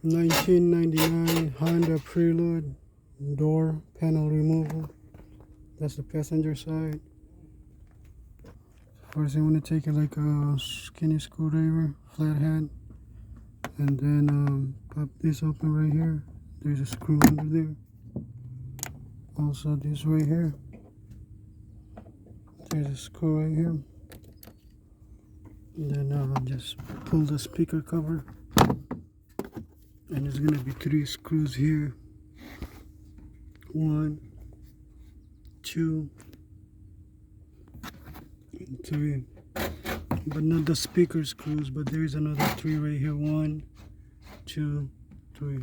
1999 Honda Prelude door panel removal. That's the passenger side. First you want to take it like a skinny screwdriver, flathead, and then pop this open right here. There's a screw under there. Also this right here. There's a screw right here. And then just pull the speaker cover. And there's gonna be 3 screws here. 1, 2, and 3. But not the speaker screws, but there is another 3 right here. 1, 2, 3.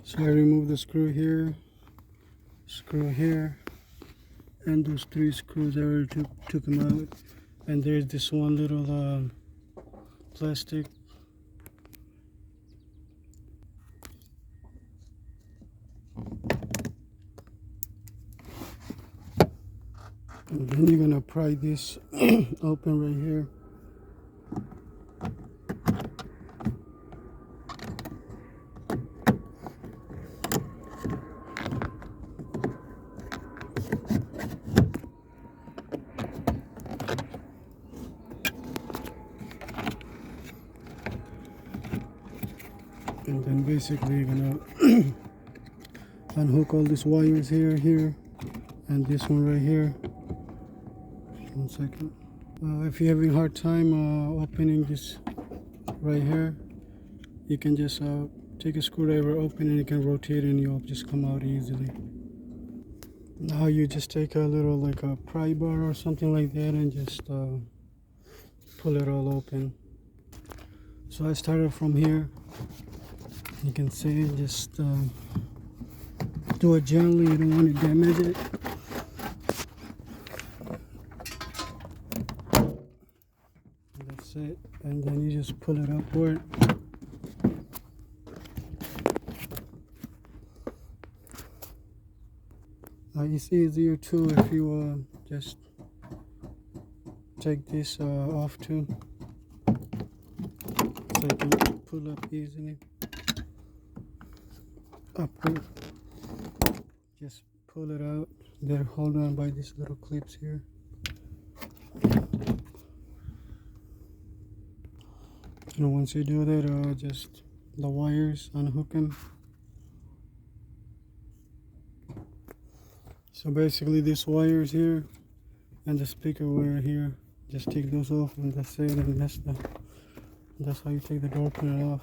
So I remove the screw here, and those 3 screws I already took them out. And there's this one little plastic. And then you're gonna pry this open right here. And then basically you're gonna unhook all these wires here, and this one right here. 1 second. If you're having a hard time opening this right here, you can just take a screwdriver, open it, and you can rotate it, and you'll just come out easily. Now you just take a little like a pry bar or something like that and just pull it all open. So I started from here. You can see, just do it gently, you don't want to damage it. That's it, and then you just pull it upward. It's easier too if you just take this off too, so you can pull up easily. Upward. Just pull it out. They're held on by these little clips here. And once you do that, just the wires, unhook them. So basically this wire is here and the speaker wire here. Just take those off and that's it, and that's how you take the door panel off.